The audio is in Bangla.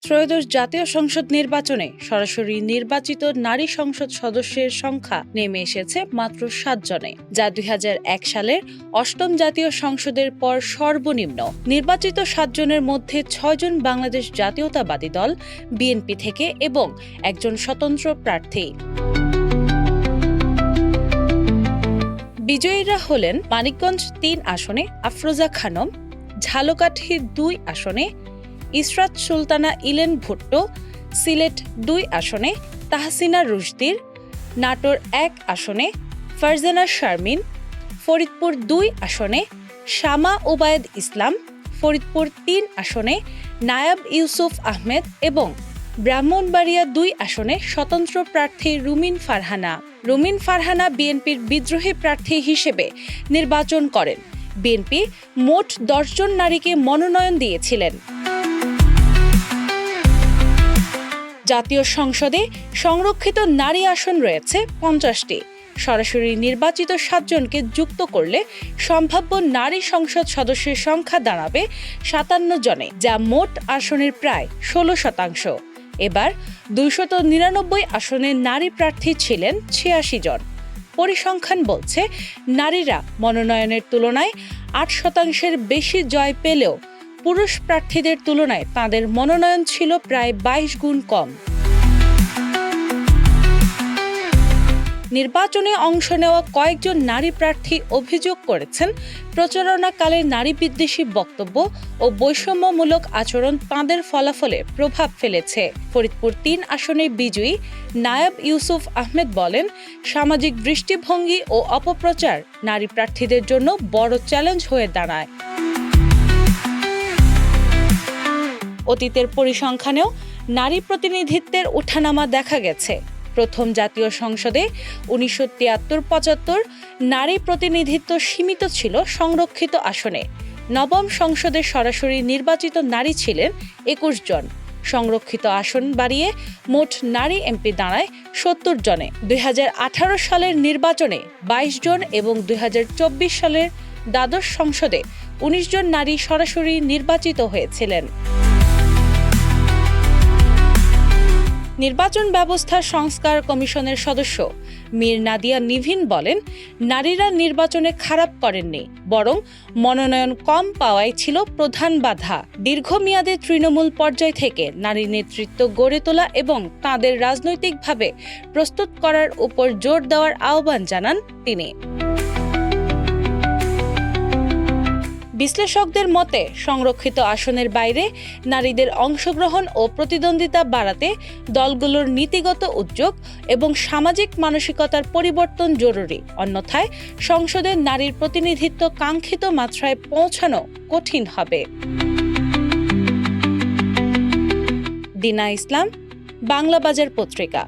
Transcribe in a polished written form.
ত্রয়োদশ জাতীয় সংসদ নির্বাচনে সরাসরি নির্বাচিত নারী সংসদ সদস্যের সংখ্যা নেমে এসেছে মাত্র 7 জনে, যা 2001 সালের অষ্টম জাতীয় সংসদের পর সর্বনিম্ন। নির্বাচিত 7 জনের মধ্যে 6 জন বাংলাদেশ জাতীয়তাবাদী দল বিএনপি থেকে এবং একজন স্বতন্ত্র প্রার্থী। বিজয়ীরা হলেন মানিকগঞ্জ 3 আসনে আফরোজা খানম, ঝালকাঠি 2 আসনে ইসরাত সুলতানা ইলেন ভুট্টো, সিলেট 2 আসনে তাহসিনা রুশদীর, নাটোর 1 আসনে ফারজানা শারমিন, ফরিদপুর 2 আসনে শামা ওবায়েদ ইসলাম, ফরিদপুর 3 আসনে নায়াব ইউসুফ আহমেদ এবং ব্রাহ্মণবাড়িয়া 2 আসনে স্বতন্ত্র প্রার্থী রুমিন ফারহানা। রুমিন ফারহানা বিএনপির বিদ্রোহী প্রার্থী হিসেবে নির্বাচন করেন। বিএনপি মোট 10 জন নারীকে মনোনয়ন দিয়েছিলেন। জাতীয় সংসদে সংরক্ষিত নারী আসন রয়েছে 50টি। সরাসরি নির্বাচিত 7 জনকে যুক্ত করলে সম্ভাব্য নারী সংসদ সদস্যের সংখ্যা দাঁড়াবে 57 জনে, যা মোট আসনের প্রায় 16%। এবার 299 আসনে নারী প্রার্থী ছিলেন 86 জন। পরিসংখ্যান বলছে নারীরা মনোনয়নের তুলনায় 8% বেশি জয় পেলেও পুরুষ প্রার্থীদের তুলনায় তাঁদের মনোনয়ন ছিল প্রায় 22 গুণ কম। নির্বাচনে অংশ নেওয়া কয়েকজন নারী প্রার্থী অভিযোগ করেছেন, প্রচারণাকালে নারী বিদ্বেষী বক্তব্য ও বৈষম্যমূলক আচরণ তাঁদের ফলাফলে প্রভাব ফেলেছে। ফরিদপুর 3 আসনে বিজয়ী নায়াব ইউসুফ আহমেদ বলেন, সামাজিক দৃষ্টিভঙ্গি ও অপপ্রচার নারী প্রার্থীদের জন্য বড় চ্যালেঞ্জ হয়ে দাঁড়ায়। অতীতের পরিসংখ্যানেও নারী প্রতিনিধিত্বের ওঠানামা দেখা গেছে। প্রথম জাতীয় সংসদে 1973-75 নারী প্রতিনিধিত্ব সীমিত ছিল সংরক্ষিত আসনে। নবম সংসদে সরাসরি নির্বাচিত নারী ছিলেন 21 জন। সংরক্ষিত আসন বাড়িয়ে মোট নারী এমপি দাঁড়ায় 70 জনে। 2018 সালের নির্বাচনে 22 জন এবং 2024 সালের দ্বাদশ সংসদে 19 জন নারী সরাসরি নির্বাচিত হয়েছিলেন। নির্বাচন ব্যবস্থা সংস্কার কমিশনের সদস্য মীর নাদিয়া নিভিন বলেন, নারীরা নির্বাচনে খারাপ করেননি, বরং মনোনয়ন কম পাওয়াই ছিল প্রধান বাধা। দীর্ঘমেয়াদে তৃণমূল পর্যায় থেকে নারী নেতৃত্ব গড়ে তোলা এবং তাঁদের রাজনৈতিকভাবে প্রস্তুত করার উপর জোর দেওয়ার আহ্বান জানান তিনি। বিশ্লেষকদের মতে, সংরক্ষিত আসনের বাইরে নারীদের অংশগ্রহণ ও প্রতিদ্বন্দ্বিতা বাড়াতে দলগুলোর নীতিগত উদ্যোগ এবং সামাজিক মানসিকতার পরিবর্তন জরুরি। অন্যথায় সংসদে নারীর প্রতিনিধিত্ব কাঙ্ক্ষিত মাত্রায় পৌঁছানো কঠিন হবে। দিনা ইসলাম, বাংলা বাজার পত্রিকা।